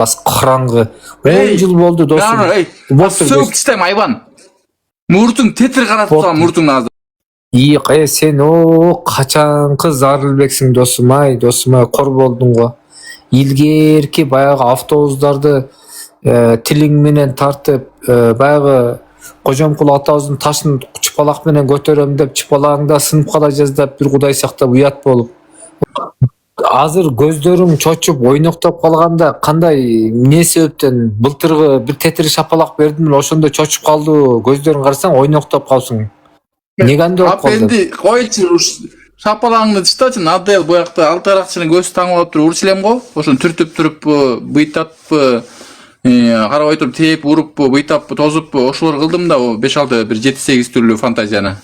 Караңгы. 10 жыл болду досум. Ey, söğüp istem hayvan. Murtun tetir karat tutan murtun azı. Sen o качанкы Зарылбексиң досум ай, кор болдуң го. Илгерки баягы автобустарды тилиң менен тартып, баягы Кожомкул атабыздын ташын чыпалак менен көтөрөм деп, чыпалагыңда сынып кала жаздап, бир кудай сактап уят болуп. Азыр көздөрүң чочуп, ойноктоп калганда кандай эмне себептен былтыргы бир тетир шапалак бердим, ошондо чочуп калды, көздөрүң карасаң ойноктоп калсың. Неге андай болуп калды? Apendi koyçu şapalağını çıtaçın adayıl bu yakta altarakçının göz tаңып алып туруп урчилем го. Ошону түртүп туруп, быйтап, карабай туруп тээп, уруп, быйтап, тозуп, ошолор кылдым да 5-6 бир 7-8 түрлүү фантазияны.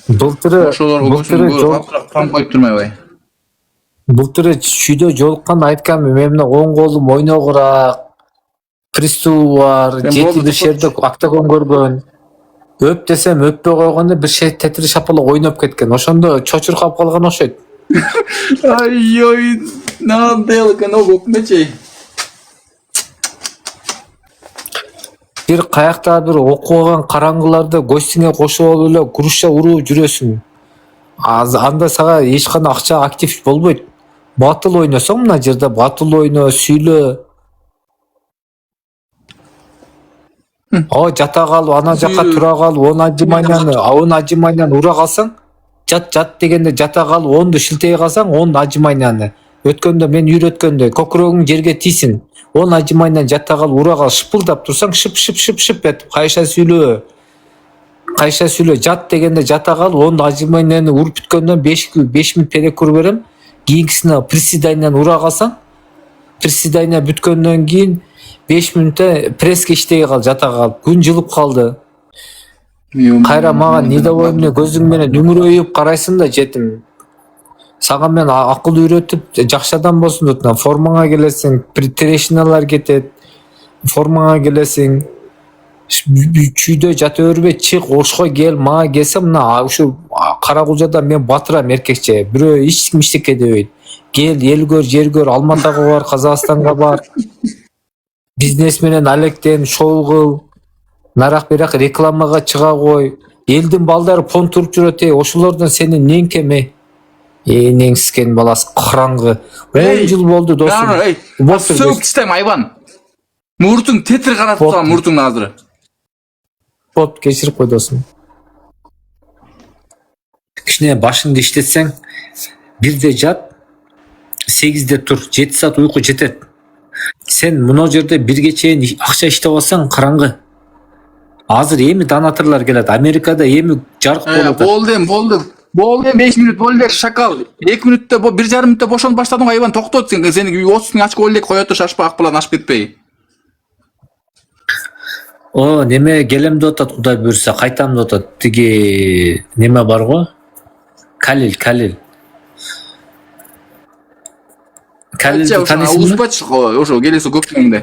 Былтыры чүйдө жолуккан айткам, мен мына оң колум ойногураак, приступ бар, 7 жерде октагон көргөн. Öp desem öpпөй койгондо бир тетир шапалак ойноп кеткен. Ошондо чочуркап калган окшойт. Ой, надел кано көкмечей. Бир каякта бир окуган караңгыларда гостиңе кошуп алып эле груша уруу жүрөсүң. Анда сага эч кандай акча актив болбойт. Батыл ойносоң мына жерде батыл ойно, сүйлө. Жата калып, ана жака тура калып, оны ажымайнан ура калсаң, жат дегенде жата калып, онду шилтей калсаң, онду ажымайнан. Өткөндө мен үйрөткөндө көкүрөгүң жерге тийсин. Он ажымайнан жата калып, ура калып, шыпылдап турсаң, шып этип, кайша сүйлө, жат дегенде жата калып, онду ажымайнан уруп бүткөндөн 5 мүнөт перекур берем. Кийинкисине приседайнан ура калсаң, приседайна бүткөндөн кийин 5 мүнөттө преске иштей кал, жата калып, күн жылып калды. Кайра мага недовольный көзүң менен үңүрөйүп карайсың да жетим. Сага мен акыл үйрөтүп, жакшы адам болсун деп, формаңа келесиң, трешиналар кетет, формаңа келесиң. Чүйдө жата бербей, чык, ошко кел, мага келсе, мына ушу Каракулжада мен батырам эркекче, бирөө эч ким эчтеке дебейт. Кел, эл көр, жер көр, Алматага бар, Казакстанга бар. Бизнес менен алектен, шоу кыл, нарак берак рекламага чыга кой. Элдин балдары понтуруп жүрөт, ошолордон сенин нең кем? Неңсизген баласы караңгы. 10 жыл болду досум. Söğüp istem hayvan. Murtun tetir karat tutan murtun azırı. Boп, кечирип кой досум. Кичине башыңды иштетсең, 1-де жат, 8-де тур, 7 саат уйку жетет. Сен мына жерде 1ге чейин акча иштеп алсаң караңгы. Азыр эми донатрлар келет. Америкада эми жарык болот. Болду 5 мүнөт болду шакал. 2 мүнөттө 1,5 мүнөттө бошонуп баштадың айбан, токтот сен. Сени 30 ачып ойлойт коет, шашпа ак балан ашып кетпей. Неме келем деп атат, Кудай буйрса кайтам деп атат. Тиги неме бар го? Калил. Калилди танысыңбы? Узбач ошо келесо көктөмдө.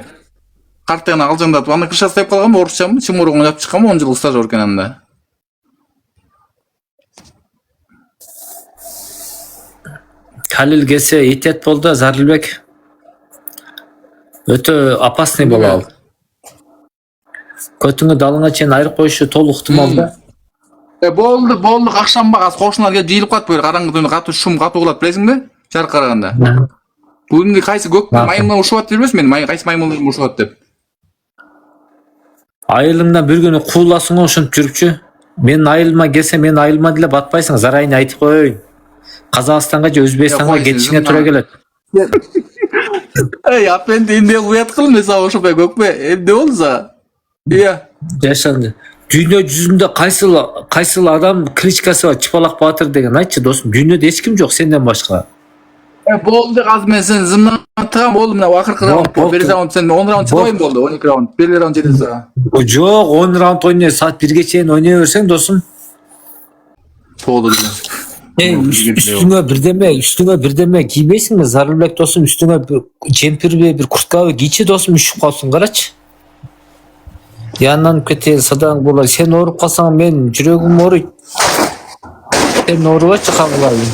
Картаны алжаңдатып, аны кыша степ калгам, орусчамы, чымурууну жап чыккам, 10 жыл стаж өркөн анда. Калил келсе этет болду, Зарылбек. Өтө опасный болобу. Көтүңү далыңа чейин айырып коюшу толук ыктымал да. Болду, акшамга аз кошуналар келип жыйылып калат, бöle караңгы түнү катуу шум катуу болот, билесиңби? Жарык караганда. Бүгүнкү кайсы көк маймыл ушуп атты билбесиң мен, кайсы маймыл ушуп атты деп. Айылыңдан бир күнү кууласың го, ошентип жүрүпчү. Мен айылыма келсем, мен айылыма деле батпайсың, зарайын айтып коеюн. Казакстанга же Өзбекстанга кетишиңе туура келет. Апенди эмне уят кылдым мен сага ошопой көкпе, эмне болду? Жашанды. Дүйнө жүзүндө кайсыл адам кличкасы бар, Чыпалак Батыр деген, айтчы досум. Дүйнөдө эч ким жок сенден башка. Болду азыр мен сени зымдатам, болду мына акыркы раунд. Бир раунд сен 10 раунд чыгайын болду, 12 раунд. Бир раунд жетет сага. Жок, 10 раунд ойной, саат 1ге чейин ойной берсең досум. Болду. Üstüne birdeme giybeysin mi? Zarılbek dostum, üstüne cempir bir kurtkabı giyçi dostum, üşüp kalsın karaç. Yandan kötü sadan bolar. Sen orup kalsan ben yüreğim orup. Sen oruğa çıkabilirim.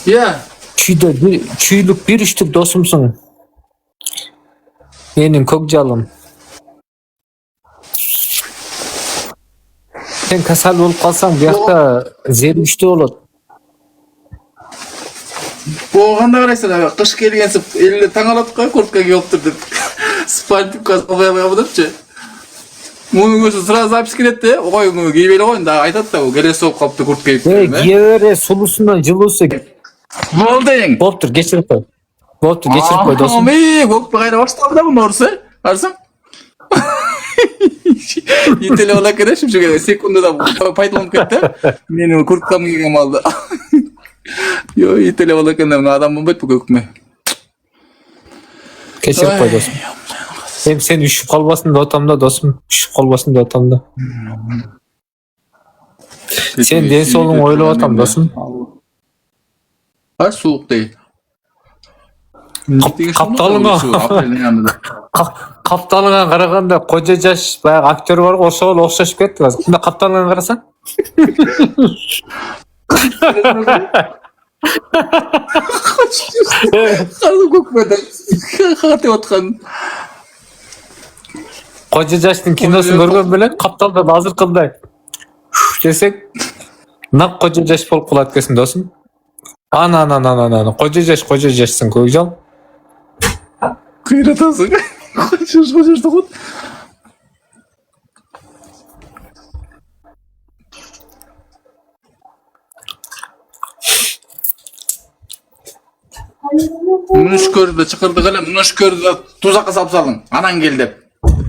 Ya. Çüylük bir üçlük dostumsun. Менин көк жалым. Sen kasal bolup kalsan bu yakta zehir güçlü olur. Bu kanda karaysan kış kelgense elle taң alат koy kurtka kiyiptir деп. Спальтип калбайбыдырчы. Мунун көзү сразу запись келет де, ой кийбей эле койдун да айтат да, келесі болуп калыпты куртка кийип. Giye sulusundan жылуусу. Болду эң. Болуптур, кечирип кой. Болуптур, кечирип кой досум. Көкпе кайра башталды да муну орусу. Карасаң. Ителе бола керек, шимшеге секундада пайдаланып кетти. Менин курткам кийген балды. Yo ителе бола экен да адам болбойт бу көкмө. Кечирип кой досум. Hem sen üşüp kalbasın da otamda dostum. Üşüp kalbasın da otamda. Sen den solun oylap otam dostum. Har soğuk değil. Kaptalına. Kaptalına karaganda koca jaş bayağı aktör var oşol okşaşıp ketти. Kunda kaptalına karasan? Kaldı көкмөдө. Катып аткан. Koca jaштын киносун көргөн белен капталдан азыркындай десек нак koca жаш болуп калат экенсиң досум. Ана koca жашсың көкжал. Кыйратасың. Коча кот. Мунушкөрдө чакырдык эле, мунушкөрдө тузакка салып салдың. Анан кел деп.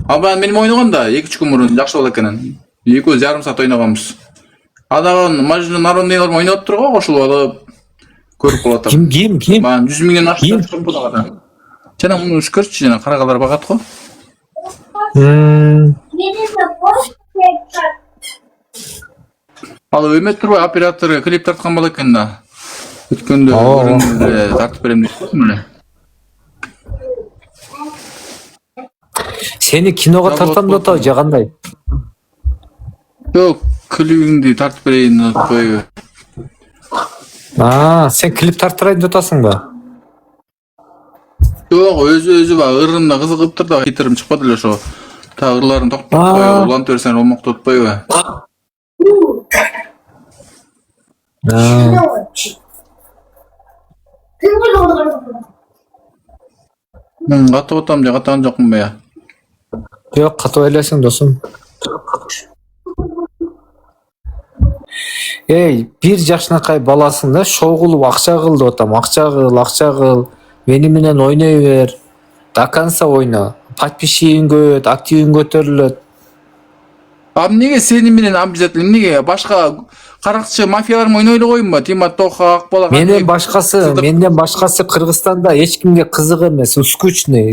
Абан менин ойногон да 2-3 күн мурун жакшы болот экенин. 2,5 саат ойногонбуз. Адаган Мажнун народныйлар ойноп турго кошулуп алып көрүп калат. Ким? Мен 100 миңден ашты бунага. Жана мунушкөрчү жана карагалар багат го. Ал өмөт турбай оператор клип тарткан бала экен да. Өткөндө көрүндү тартып берем деп эле. Seni kinoga tartam da атабы же кандай? Жок, клибиңди тартып берейин деп койбу. Sen klip tarttырайын деп атасың ба? Жок, өзү ба ырымда кызыгыптыр да, кетирим чыкпады эле ошо. Та ырларын токтоп койгон, улантып берсең олмоктоп атпайбы? Мен катып атам же катаган жокмун я? Yok katı öylesin dostum. Bir жакшынакай баласың да шоу кылып акча кыл деп атам. Акча кыл. Мени менен ойнай бер. До конца ойна. Подписчигиң көбөйөт, активиң көтөрүлөт. Эмнеге сени менен обязательно эмнеге башка каракчы мафиялар менен ойной эле коймунбу? Тимат Тоха, Акбала. Менден башкасы Кыргызстанда эч кимге кызык эмес, скучный.